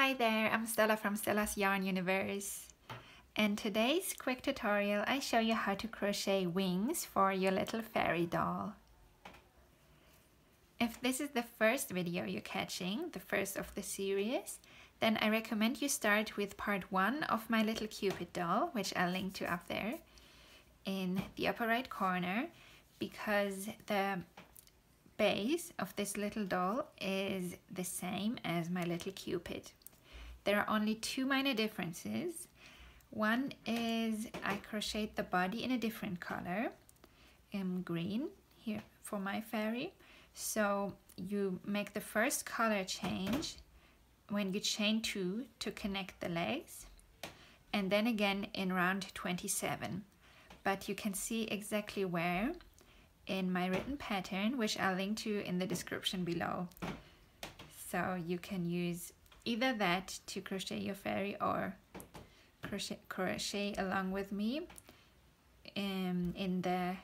Hi there, I'm Stella from Stella's Yarn Universe. In today's quick tutorial, I show you how to crochet wings for your little fairy doll. If this is the first video you're catching, the first of the series, then I recommend you start with part 1 of my little Cupid doll, which I'll link to up there in the upper right corner, because the base of this little doll is the same as my little Cupid. There are only two minor differences. One is I crocheted the body in a different color, green here for my fairy. So you make the first color change when you chain 2 to connect the legs, and then again in round 27. But you can see exactly where in my written pattern, which I'll link to in the description below. So you can use either that to crochet your fairy or crochet along with me in the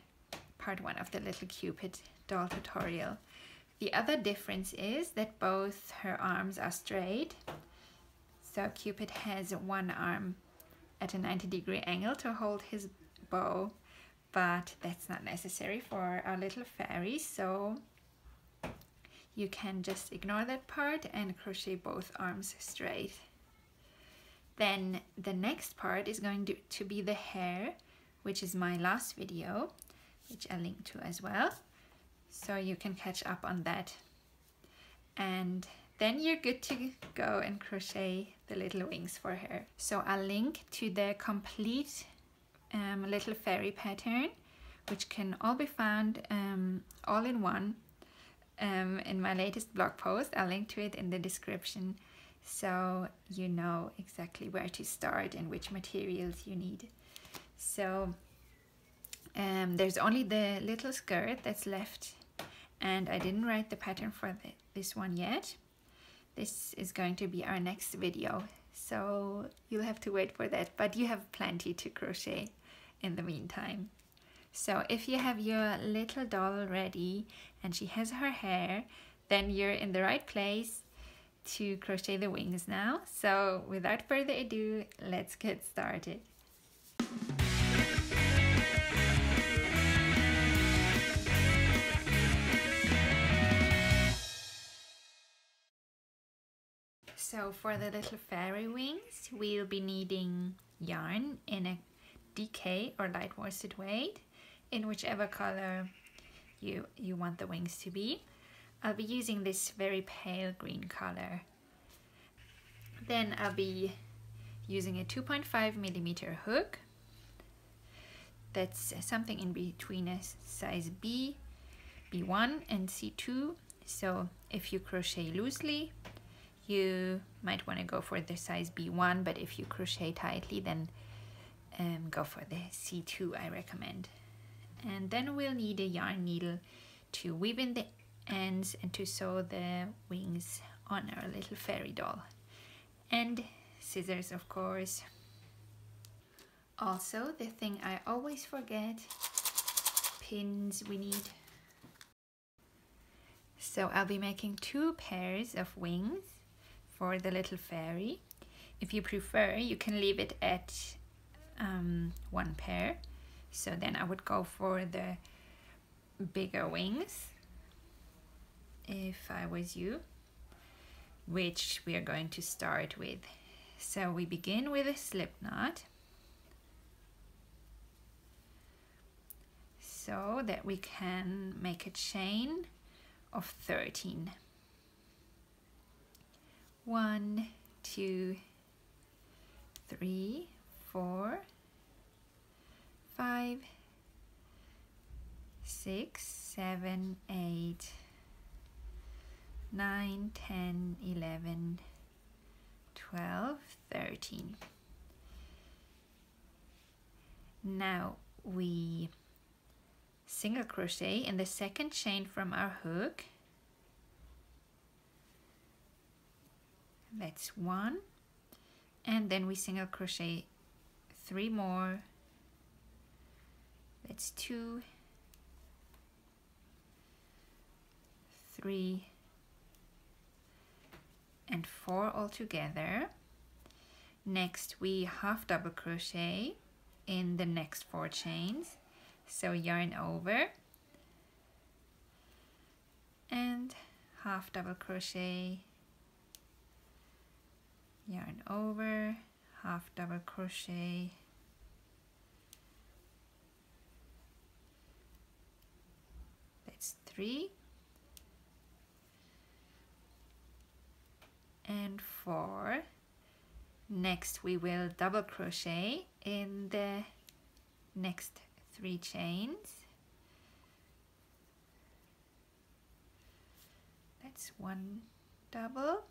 part 1 of the little Cupid doll tutorial. The other difference is that both her arms are straight. So Cupid has one arm at a 90-degree angle to hold his bow, but that's not necessary for our little fairy, so you can just ignore that part and crochet both arms straight. Then the next part is going to be the hair, which is my last video, which I'll link to as well, so you can catch up on that. And then you're good to go and crochet the little wings for her. So I'll link to the complete little fairy pattern, which can all be found all in one in my latest blog post. I'll link to it in the description, so you know exactly where to start and which materials you need. So there's only the little skirt that's left, and I didn't write the pattern for this one yet. This is going to be our next video, so you'll have to wait for that, but you have plenty to crochet in the meantime. So if you have your little doll ready and she has her hair, then you're in the right place to crochet the wings now. So without further ado, let's get started. So for the little fairy wings, we'll be needing yarn in a DK or light worsted weight, in whichever color you want the wings to be. I'll be using this very pale green color. Then I'll be using a 2.5mm hook. That's something in between a size B, B1 and C2. So if you crochet loosely, you might want to go for the size B1, but if you crochet tightly, then go for the C2, I recommend. And then we'll need a yarn needle to weave in the ends and to sew the wings on our little fairy doll. And scissors, of course. Also, the thing I always forget, pins we need. So I'll be making 2 pairs of wings for the little fairy. If you prefer, you can leave it at 1 pair. So then I would go for the bigger wings if I was you, which we are going to start with. So we begin with a slip knot, so that we can make a chain of 13. 1, 2, 3, 4, 5, 6, 7, 8, 9, 10, 11, 12, 13. Now we single crochet in the second chain from our hook. That's 1, and then we single crochet 3 more. That's 2, 3, and and 4 all together. Next we half double crochet in the next 4 chains, so yarn over and half double crochet, yarn over, half double crochet, that's 3 and 4. Next we will double crochet in the next 3 chains. That's 1 double,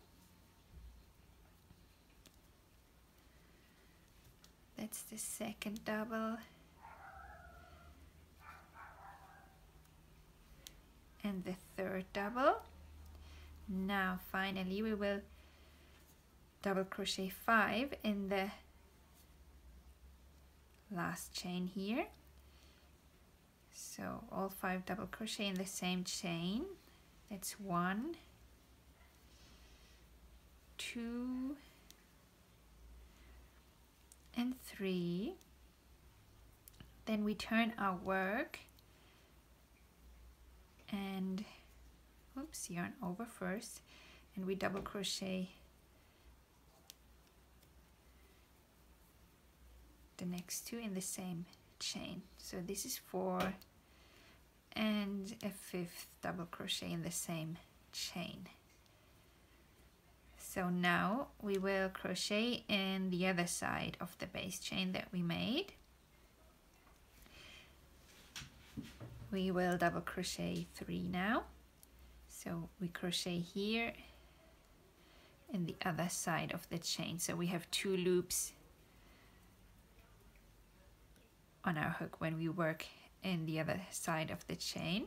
that's the second double, and the third double. Now finally we will double crochet 5 in the last chain here. So all 5 double crochet in the same chain. That's 1, 2 and 3. Then we turn our work and oops, yarn over first, and we double crochet the next 2 in the same chain. So this is 4 and a 5th double crochet in the same chain. So now we will crochet in the other side of the base chain that we made. We will double crochet 3 now. So we crochet here in the other side of the chain. So we have 2 loops on our hook when we work in the other side of the chain.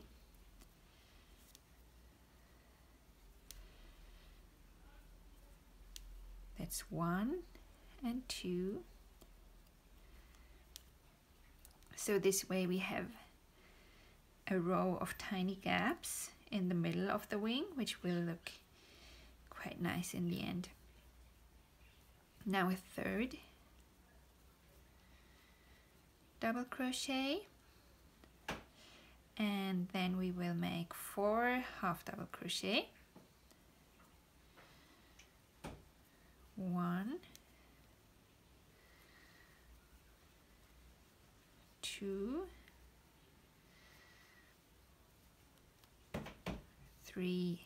That's 1 and 2. So this way we have a row of tiny gaps in the middle of the wing, which will look quite nice in the end. Now a third double crochet, and then we will make 4 half double crochet, 1, 2, 3,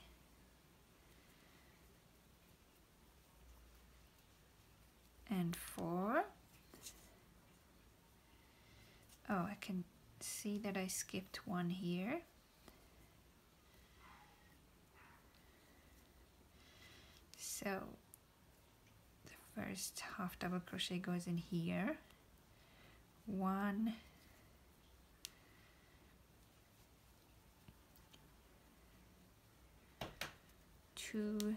and 4. Oh, I can see that I skipped one here. So the first half double crochet goes in here. 1, 2,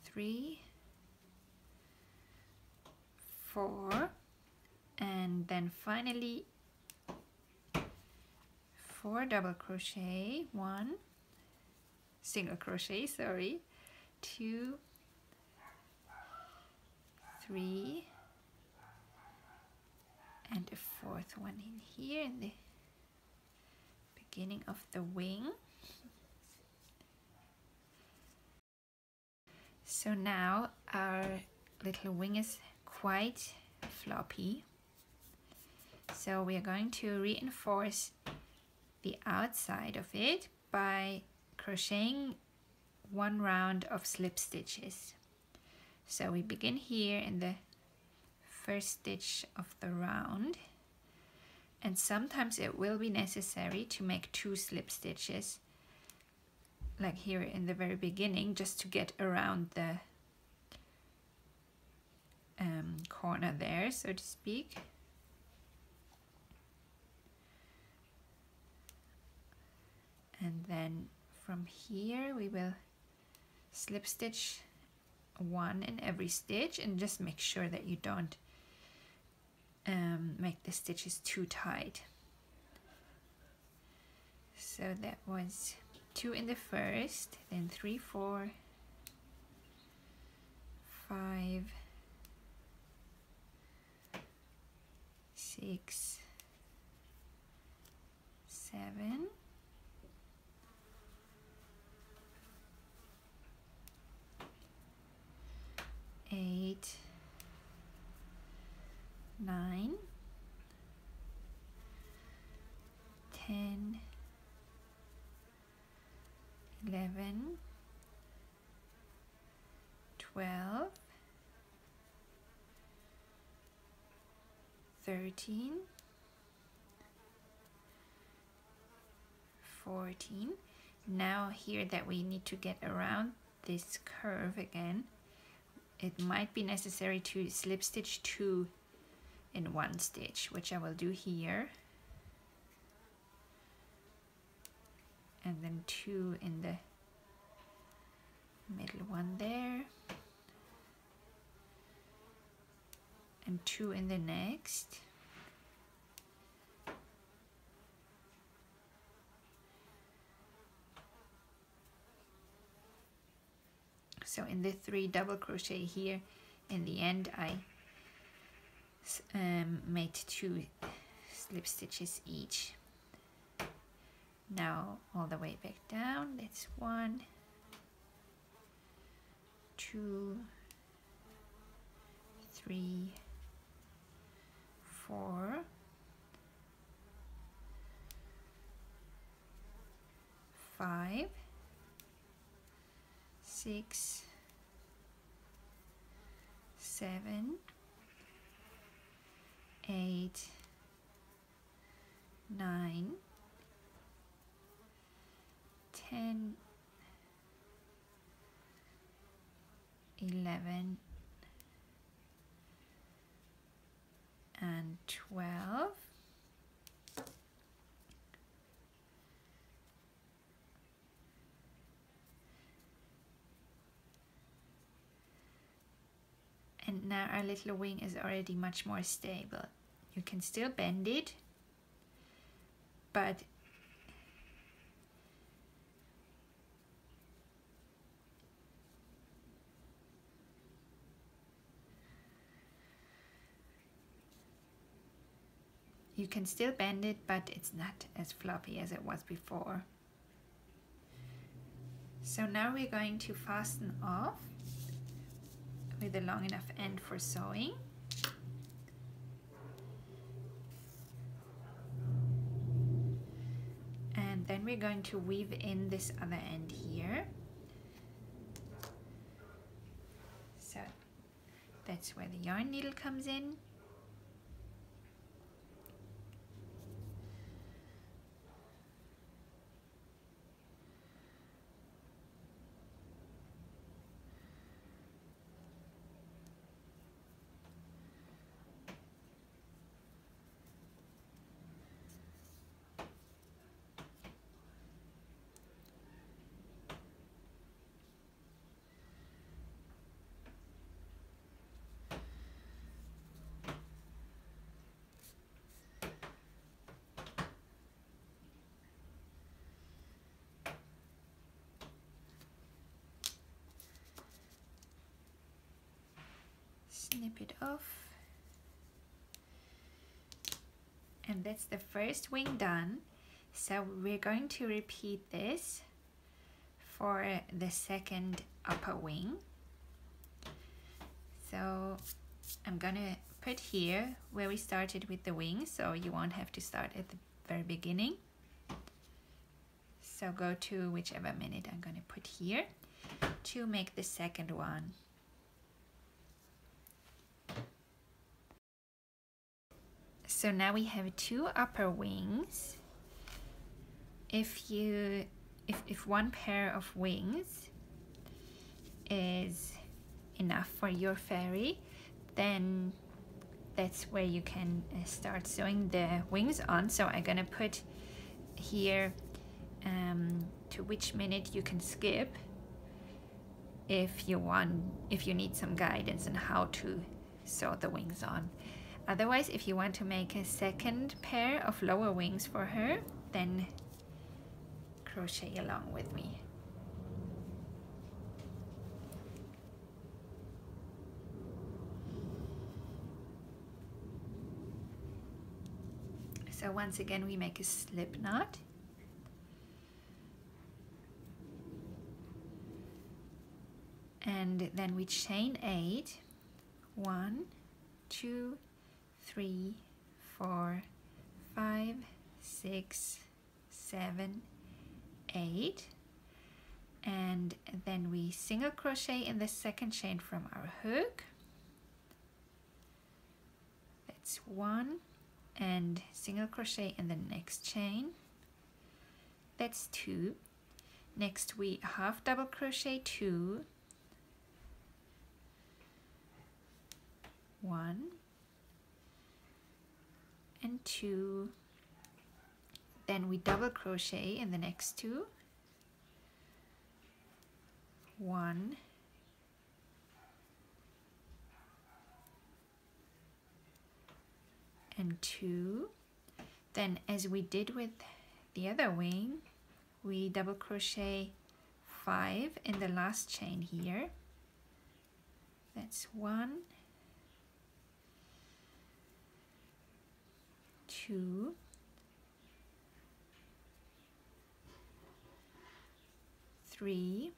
3, 4, and then finally 4 double crochet, 1 single crochet, sorry, 2, 3, and a 4th one in here in the beginning of the wing. So now our little wing is quite floppy, so we are going to reinforce the outside of it by crocheting 1 round of slip stitches. So we begin here in the first stitch of the round, and sometimes it will be necessary to make 2 slip stitches, like here in the very beginning, just to get around the corner there, so to speak. And then from here we will slip stitch 1 in every stitch, and just make sure that you don't make the stitches too tight. So that was 2 in the first, then 3, 4, 5, 6, 7, 8, 9, 10, 11, 12, 13, 14. Now here that we need to get around this curve again, it might be necessary to slip stitch 2 in one stitch, which I will do here, and then 2 in the middle one there, and 2 in the next, so in the 3 double crochet here in the end I made 2 slip stitches each. Now all the way back down, that's 1, 2, 3, 4, 5, 6, 7, 8, 9, 10, 11, and 12. And now our little wing is already much more stable. You can still bend it, but you can still bend it, but it's not as floppy as it was before. So now we're going to fasten off with a long enough end for sewing. And then we're going to weave in this other end here. So that's where the yarn needle comes in. Snip it off, and that's the first wing done. So we're going to repeat this for the second upper wing. So I'm gonna put here where we started with the wing, so you won't have to start at the very beginning. So go to whichever minute I'm gonna put here to make the second one. So now we have 2 upper wings. If one pair of wings is enough for your fairy, then that's where you can start sewing the wings on. So I'm gonna put here to which minute you can skip if you need some guidance on how to sew the wings on. Otherwise, if you want to make a second pair of lower wings for her, then crochet along with me. So once again we make a slip knot, and then we chain 8. 1, 2, 3, 4, 5, 6, 7, 8, and then we single crochet in the second chain from our hook. That's 1, and single crochet in the next chain. That's 2. Next we half double crochet 2, 1 and 2, then we double crochet in the next 2, 1 and 2. Then as we did with the other wing, we double crochet 5 in the last chain here. That's 1, 2, 3,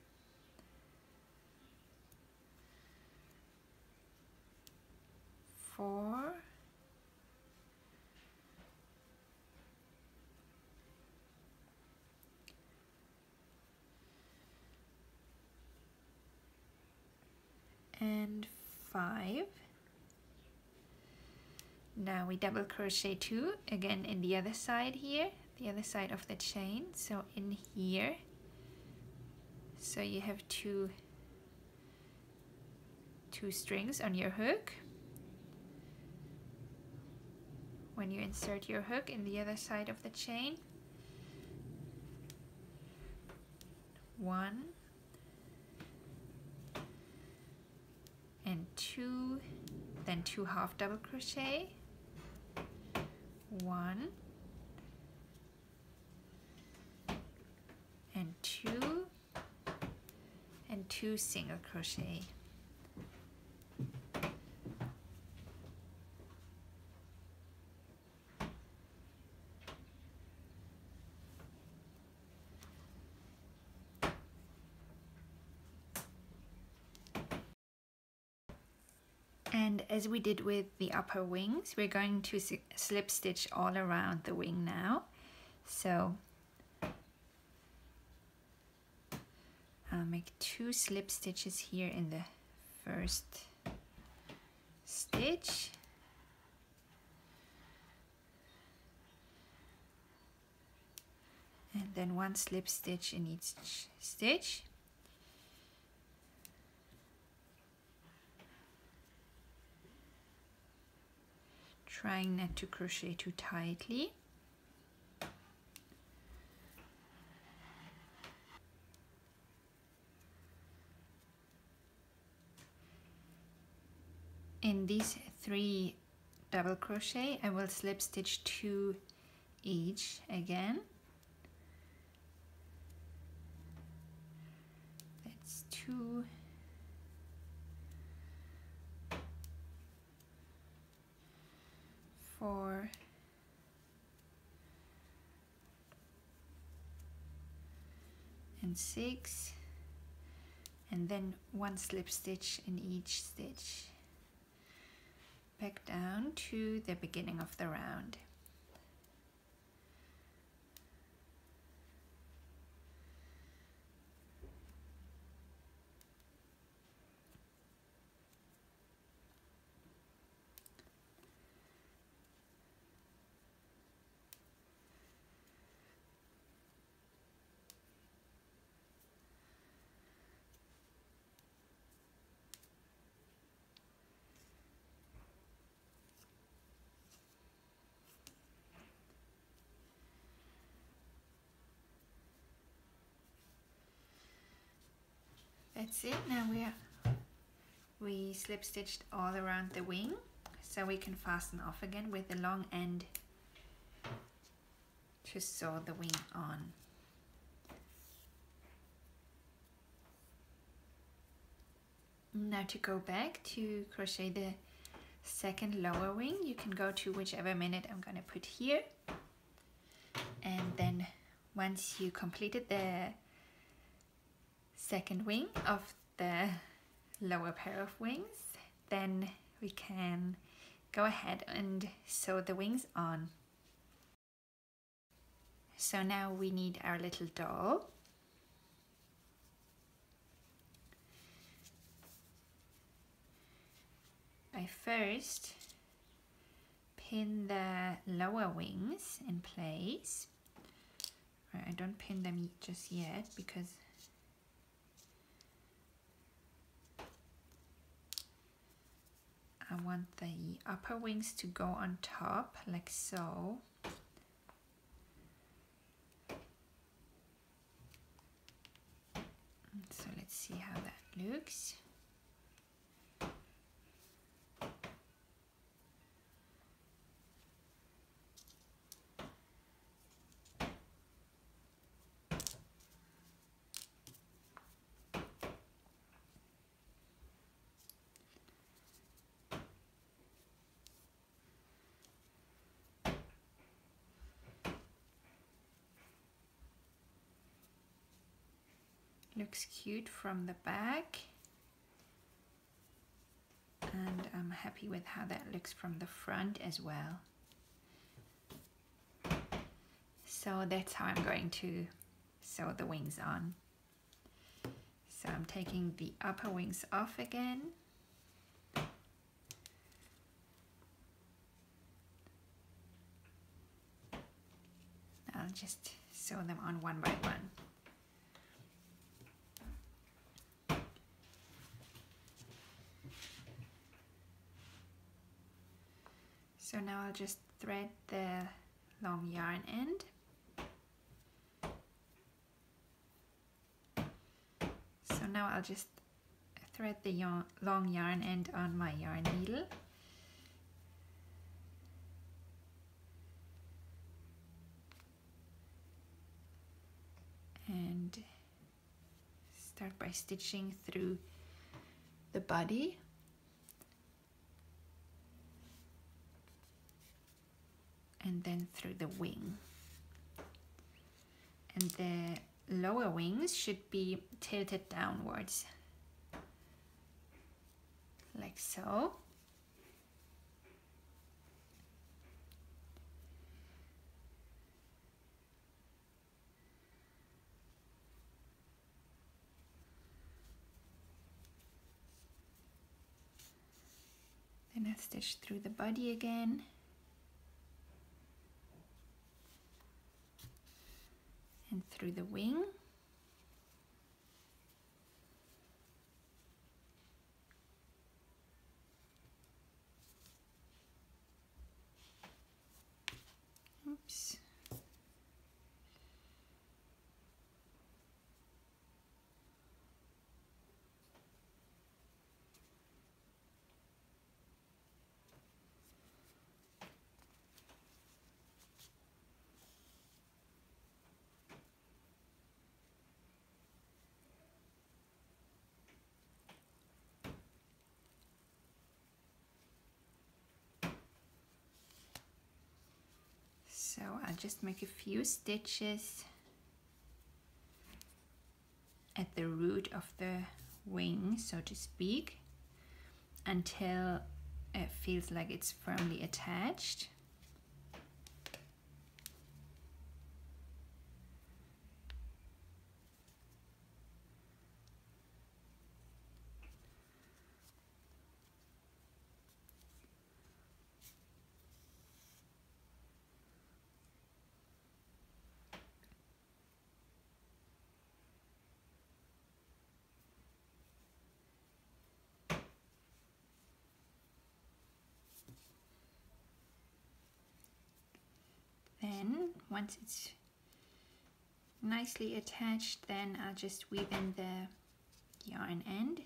4, 5. Now we double crochet 2 again in the other side here, the other side of the chain, so in here. So you have two strings on your hook. When you insert your hook in the other side of the chain, 1 and 2, then 2 half double crochet, 1 and 2 and 2 single crochet. And as we did with the upper wings, we're going to slip stitch all around the wing now. So I'll make 2 slip stitches here in the first stitch. And then 1 slip stitch in each stitch. Trying not to crochet too tightly. In these 3 double crochet, I will slip stitch 2 each again. That's 2. 4, and 6, and then 1 slip stitch in each stitch. Back down to the beginning of the round. That's it. Now we slip stitched all around the wing, so we can fasten off again with the long end to sew the wing on. Now to go back to crochet the second lower wing, you can go to whichever minute I'm gonna put here, and then once you completed the second wing of the lower pair of wings, then we can go ahead and sew the wings on. So now we need our little doll. I first pin the lower wings in place. I don't pin them just yet because I want the upper wings to go on top, like so. So let's see how that looks. Looks cute from the back, and I'm happy with how that looks from the front as well. So that's how I'm going to sew the wings on. So I'm taking the upper wings off again. I'll just sew them on one by one. So now I'll just thread the long yarn end. So now I'll just thread the long yarn end on my yarn needle. And start by stitching through the body. And then through the wing. And the lower wings should be tilted downwards, like so. Then I'll stitch through the body again. And through the wing. Oops. So I'll just make a few stitches at the root of the wing, so to speak, until it feels like it's firmly attached. Then once it's nicely attached, then I'll just weave in the yarn end.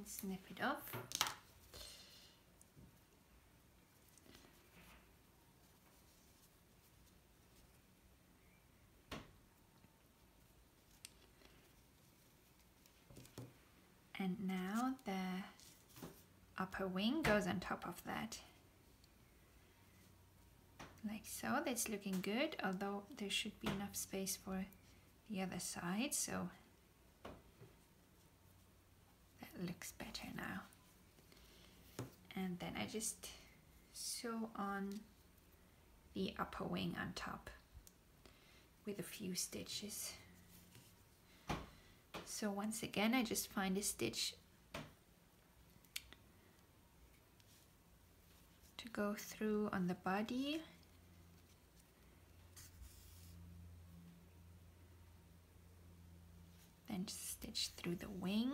snip it off. And now the upper wing goes on top of that. Like so. That's looking good, although there should be enough space for the other side, so that looks better now. And then I just sew on the upper wing on top with a few stitches. So once again, I just find a stitch to go through on the body. Then stitch through the wing.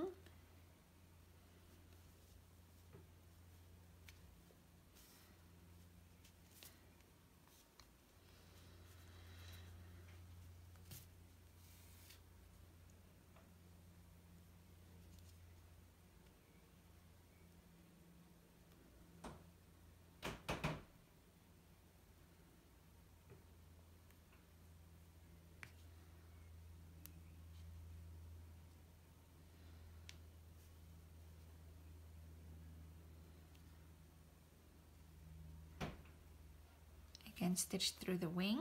Again, stitch through the wing.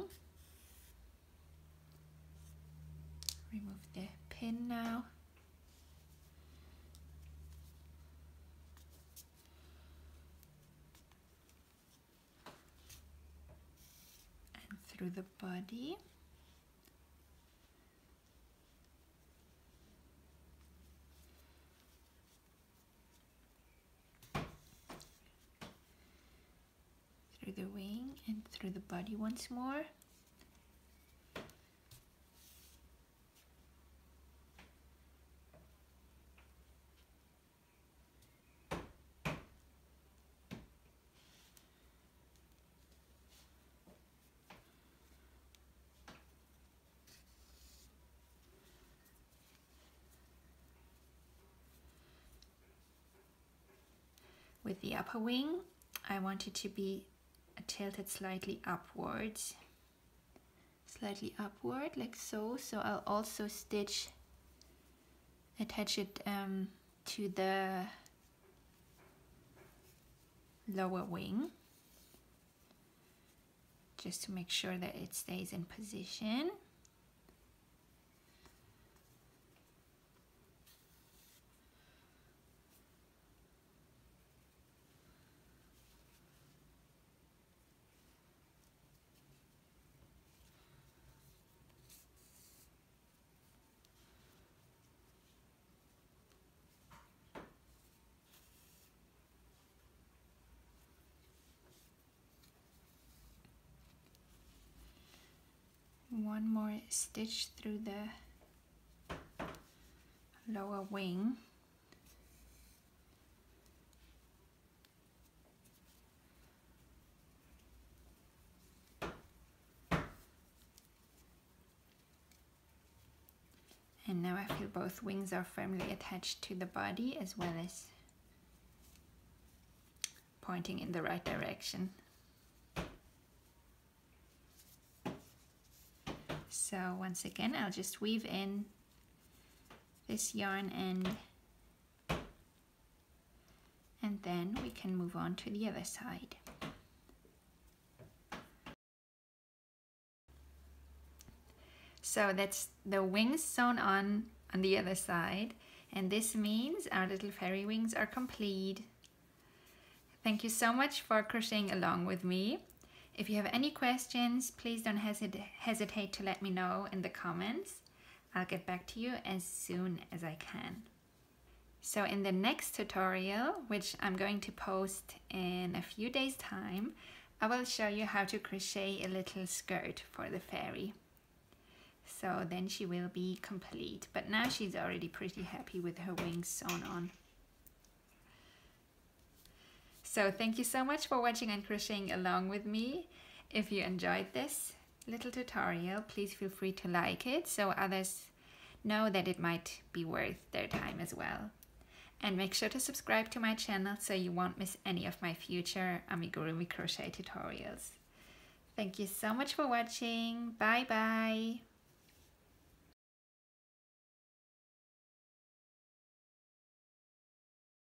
Remove the pin now. And through the body. Through the wing and through the body once more. With the upper wing, I want it to be tilted slightly upwards, like so. So I'll also attach it to the lower wing, just to make sure that it stays in position. One more stitch through the lower wing. And now I feel both wings are firmly attached to the body as well as pointing in the right direction. So once again, I'll just weave in this yarn end, and then we can move on to the other side. So that's the wings sewn on the other side, and this means our little fairy wings are complete. Thank you so much for crocheting along with me. If you have any questions, please don't hesitate to let me know in the comments. I'll get back to you as soon as I can. So in the next tutorial, which I'm going to post in a few days' time, I will show you how to crochet a little skirt for the fairy. So then she will be complete, but now she's already pretty happy with her wings sewn on. So thank you so much for watching and crocheting along with me. If you enjoyed this little tutorial, please feel free to like it so others know that it might be worth their time as well. And make sure to subscribe to my channel so you won't miss any of my future amigurumi crochet tutorials. Thank you so much for watching. Bye bye!